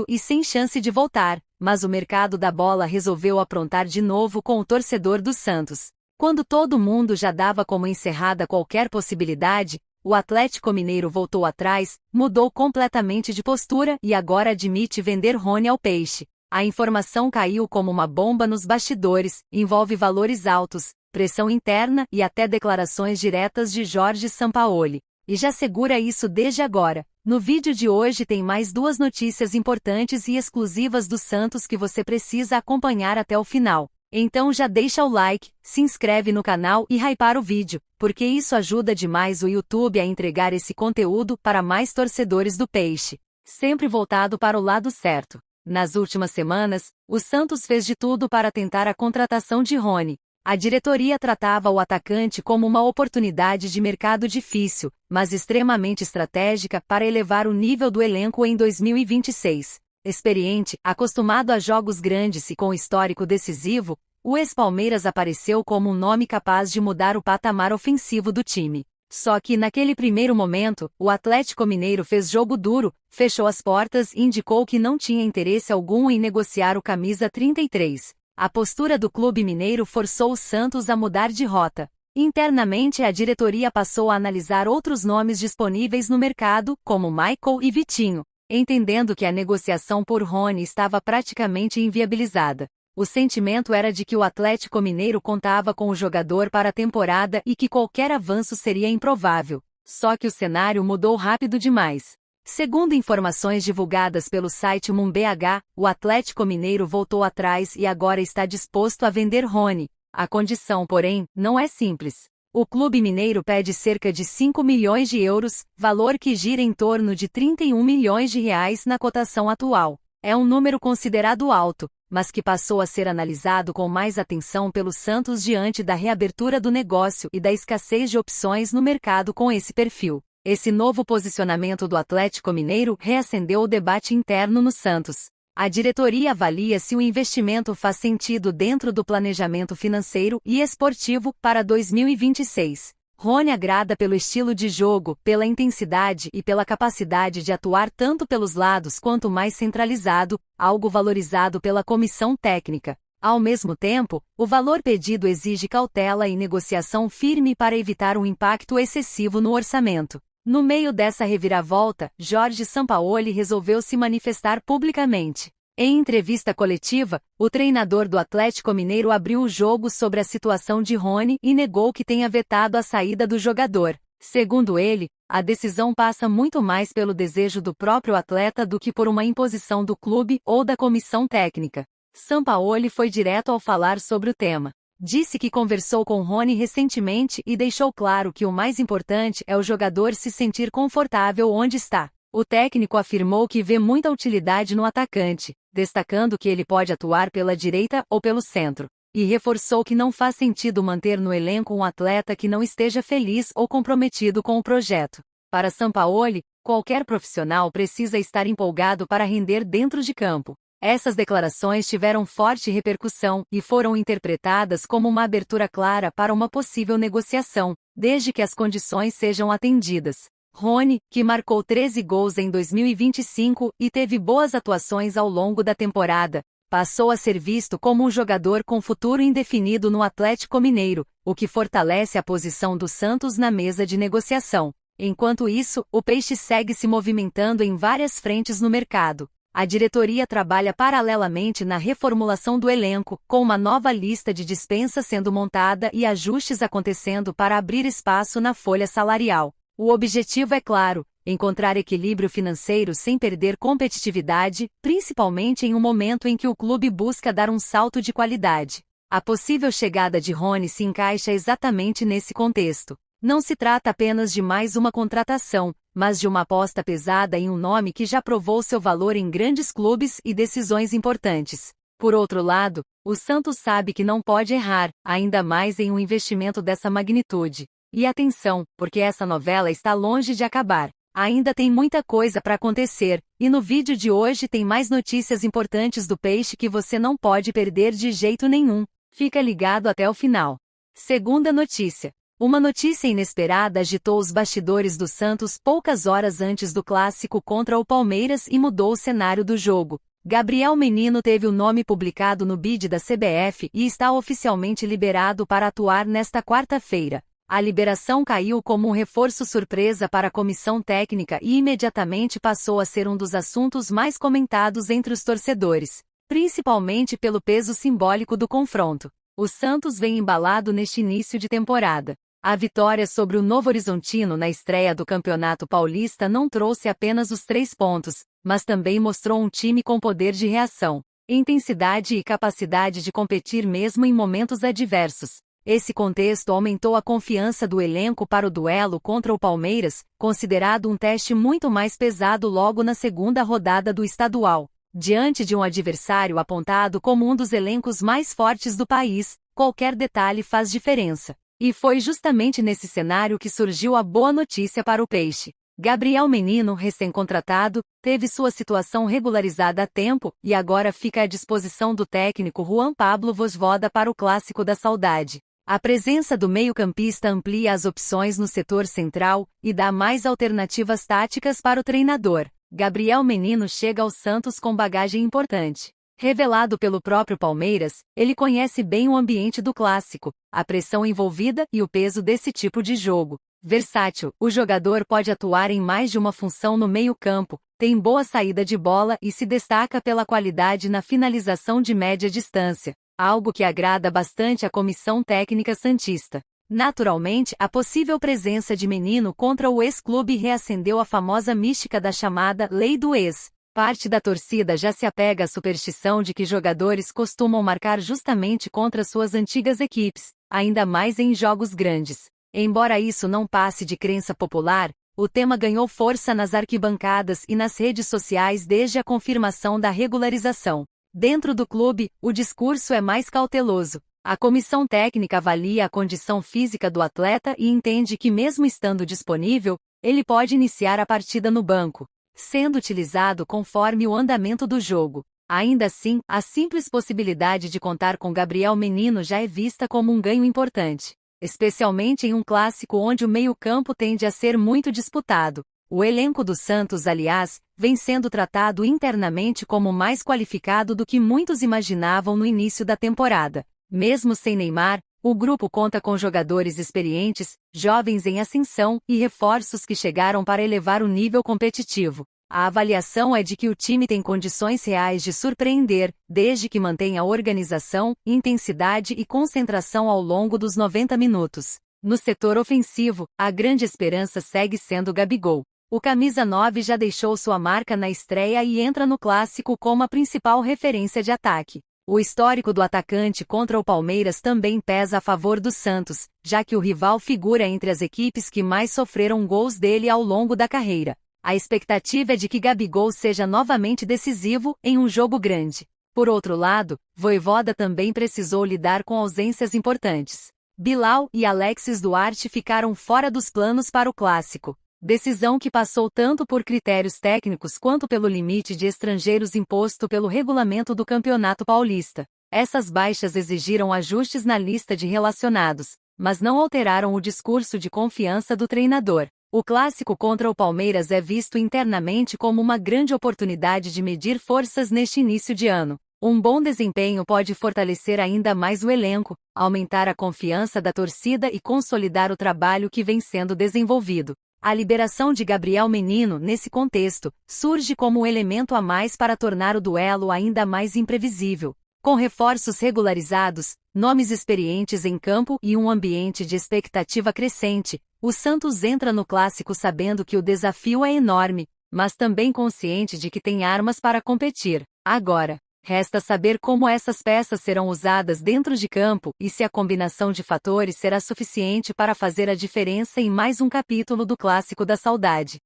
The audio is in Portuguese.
e sem chance de voltar, mas o mercado da bola resolveu aprontar de novo com o torcedor do Santos. Quando todo mundo já dava como encerrada qualquer possibilidade, o Atlético Mineiro voltou atrás, mudou completamente de postura e agora admite vender Rony ao Peixe. A informação caiu como uma bomba nos bastidores, envolve valores altos, pressão interna e até declarações diretas de Jorge Sampaoli. E já segura isso desde agora. No vídeo de hoje tem mais duas notícias importantes e exclusivas do Santos que você precisa acompanhar até o final. Então já deixa o like, se inscreve no canal e hypar o vídeo, porque isso ajuda demais o YouTube a entregar esse conteúdo para mais torcedores do Peixe. Sempre voltado para o lado certo. Nas últimas semanas, o Santos fez de tudo para tentar a contratação de Rony. A diretoria tratava o atacante como uma oportunidade de mercado difícil, mas extremamente estratégica para elevar o nível do elenco em 2026. Experiente, acostumado a jogos grandes e com histórico decisivo, o ex-Palmeiras apareceu como um nome capaz de mudar o patamar ofensivo do time. Só que naquele primeiro momento, o Atlético Mineiro fez jogo duro, fechou as portas e indicou que não tinha interesse algum em negociar o camisa 33. A postura do clube mineiro forçou o Santos a mudar de rota. Internamente a diretoria passou a analisar outros nomes disponíveis no mercado, como Michael e Vitinho, entendendo que a negociação por Rony estava praticamente inviabilizada. O sentimento era de que o Atlético Mineiro contava com o jogador para a temporada e que qualquer avanço seria improvável. Só que o cenário mudou rápido demais. Segundo informações divulgadas pelo site MumBH, o Atlético Mineiro voltou atrás e agora está disposto a vender Rony. A condição, porém, não é simples. O clube mineiro pede cerca de 5 milhões de euros, valor que gira em torno de 31 milhões de reais na cotação atual. É um número considerado alto, mas que passou a ser analisado com mais atenção pelo Santos diante da reabertura do negócio e da escassez de opções no mercado com esse perfil. Esse novo posicionamento do Atlético Mineiro reacendeu o debate interno no Santos. A diretoria avalia se o investimento faz sentido dentro do planejamento financeiro e esportivo para 2026. Rony agrada pelo estilo de jogo, pela intensidade e pela capacidade de atuar tanto pelos lados quanto mais centralizado, algo valorizado pela comissão técnica. Ao mesmo tempo, o valor pedido exige cautela e negociação firme para evitar um impacto excessivo no orçamento. No meio dessa reviravolta, Jorge Sampaoli resolveu se manifestar publicamente. Em entrevista coletiva, o treinador do Atlético Mineiro abriu o jogo sobre a situação de Rony e negou que tenha vetado a saída do jogador. Segundo ele, a decisão passa muito mais pelo desejo do próprio atleta do que por uma imposição do clube ou da comissão técnica. Sampaoli foi direto ao falar sobre o tema. Disse que conversou com Rony recentemente e deixou claro que o mais importante é o jogador se sentir confortável onde está. O técnico afirmou que vê muita utilidade no atacante, destacando que ele pode atuar pela direita ou pelo centro. E reforçou que não faz sentido manter no elenco um atleta que não esteja feliz ou comprometido com o projeto. Para Sampaoli, qualquer profissional precisa estar empolgado para render dentro de campo. Essas declarações tiveram forte repercussão e foram interpretadas como uma abertura clara para uma possível negociação, desde que as condições sejam atendidas. Rony, que marcou 13 gols em 2025 e teve boas atuações ao longo da temporada, passou a ser visto como um jogador com futuro indefinido no Atlético Mineiro, o que fortalece a posição do Santos na mesa de negociação. Enquanto isso, o Peixe segue se movimentando em várias frentes no mercado. A diretoria trabalha paralelamente na reformulação do elenco, com uma nova lista de dispensas sendo montada e ajustes acontecendo para abrir espaço na folha salarial. O objetivo é claro: encontrar equilíbrio financeiro sem perder competitividade, principalmente em um momento em que o clube busca dar um salto de qualidade. A possível chegada de Rony se encaixa exatamente nesse contexto. Não se trata apenas de mais uma contratação, mas de uma aposta pesada em um nome que já provou seu valor em grandes clubes e decisões importantes. Por outro lado, o Santos sabe que não pode errar, ainda mais em um investimento dessa magnitude. E atenção, porque essa novela está longe de acabar. Ainda tem muita coisa para acontecer, e no vídeo de hoje tem mais notícias importantes do Peixe que você não pode perder de jeito nenhum. Fica ligado até o final. Segunda notícia. Uma notícia inesperada agitou os bastidores do Santos poucas horas antes do clássico contra o Palmeiras e mudou o cenário do jogo. Gabriel Menino teve o nome publicado no bid da CBF e está oficialmente liberado para atuar nesta quarta-feira. A liberação caiu como um reforço surpresa para a comissão técnica e imediatamente passou a ser um dos assuntos mais comentados entre os torcedores, principalmente pelo peso simbólico do confronto. O Santos vem embalado neste início de temporada. A vitória sobre o Novo Horizontino na estreia do Campeonato Paulista não trouxe apenas os 3 pontos, mas também mostrou um time com poder de reação, intensidade e capacidade de competir mesmo em momentos adversos. Esse contexto aumentou a confiança do elenco para o duelo contra o Palmeiras, considerado um teste muito mais pesado logo na segunda rodada do estadual. Diante de um adversário apontado como um dos elencos mais fortes do país, qualquer detalhe faz diferença. E foi justamente nesse cenário que surgiu a boa notícia para o Peixe. Gabriel Menino, recém-contratado, teve sua situação regularizada a tempo e agora fica à disposição do técnico Juan Pablo Vozvoda para o Clássico da Saudade. A presença do meio-campista amplia as opções no setor central e dá mais alternativas táticas para o treinador. Gabriel Menino chega ao Santos com bagagem importante. Revelado pelo próprio Palmeiras, ele conhece bem o ambiente do clássico, a pressão envolvida e o peso desse tipo de jogo. Versátil, o jogador pode atuar em mais de uma função no meio-campo, tem boa saída de bola e se destaca pela qualidade na finalização de média distância, algo que agrada bastante a comissão técnica santista. Naturalmente, a possível presença de Menino contra o ex-clube reacendeu a famosa mística da chamada Lei do Ex. Parte da torcida já se apega à superstição de que jogadores costumam marcar justamente contra suas antigas equipes, ainda mais em jogos grandes. Embora isso não passe de crença popular, o tema ganhou força nas arquibancadas e nas redes sociais desde a confirmação da regularização. Dentro do clube, o discurso é mais cauteloso. A comissão técnica avalia a condição física do atleta e entende que, mesmo estando disponível, ele pode iniciar a partida no banco, sendo utilizado conforme o andamento do jogo. Ainda assim, a simples possibilidade de contar com Gabriel Menino já é vista como um ganho importante, especialmente em um clássico onde o meio-campo tende a ser muito disputado. O elenco do Santos, aliás, vem sendo tratado internamente como mais qualificado do que muitos imaginavam no início da temporada. Mesmo sem Neymar, o grupo conta com jogadores experientes, jovens em ascensão e reforços que chegaram para elevar o nível competitivo. A avaliação é de que o time tem condições reais de surpreender, desde que mantenha organização, intensidade e concentração ao longo dos 90 minutos. No setor ofensivo, a grande esperança segue sendo Gabigol. O camisa 9 já deixou sua marca na estreia e entra no clássico como a principal referência de ataque. O histórico do atacante contra o Palmeiras também pesa a favor do Santos, já que o rival figura entre as equipes que mais sofreram gols dele ao longo da carreira. A expectativa é de que Gabigol seja novamente decisivo em um jogo grande. Por outro lado, Vojvoda também precisou lidar com ausências importantes. Bilal e Alexis Duarte ficaram fora dos planos para o clássico. Decisão que passou tanto por critérios técnicos quanto pelo limite de estrangeiros imposto pelo regulamento do Campeonato Paulista. Essas baixas exigiram ajustes na lista de relacionados, mas não alteraram o discurso de confiança do treinador. O clássico contra o Palmeiras é visto internamente como uma grande oportunidade de medir forças neste início de ano. Um bom desempenho pode fortalecer ainda mais o elenco, aumentar a confiança da torcida e consolidar o trabalho que vem sendo desenvolvido. A liberação de Gabriel Menino, nesse contexto, surge como um elemento a mais para tornar o duelo ainda mais imprevisível. Com reforços regularizados, nomes experientes em campo e um ambiente de expectativa crescente, o Santos entra no clássico sabendo que o desafio é enorme, mas também consciente de que tem armas para competir. Agora, resta saber como essas peças serão usadas dentro de campo e se a combinação de fatores será suficiente para fazer a diferença em mais um capítulo do Clássico da Saudade.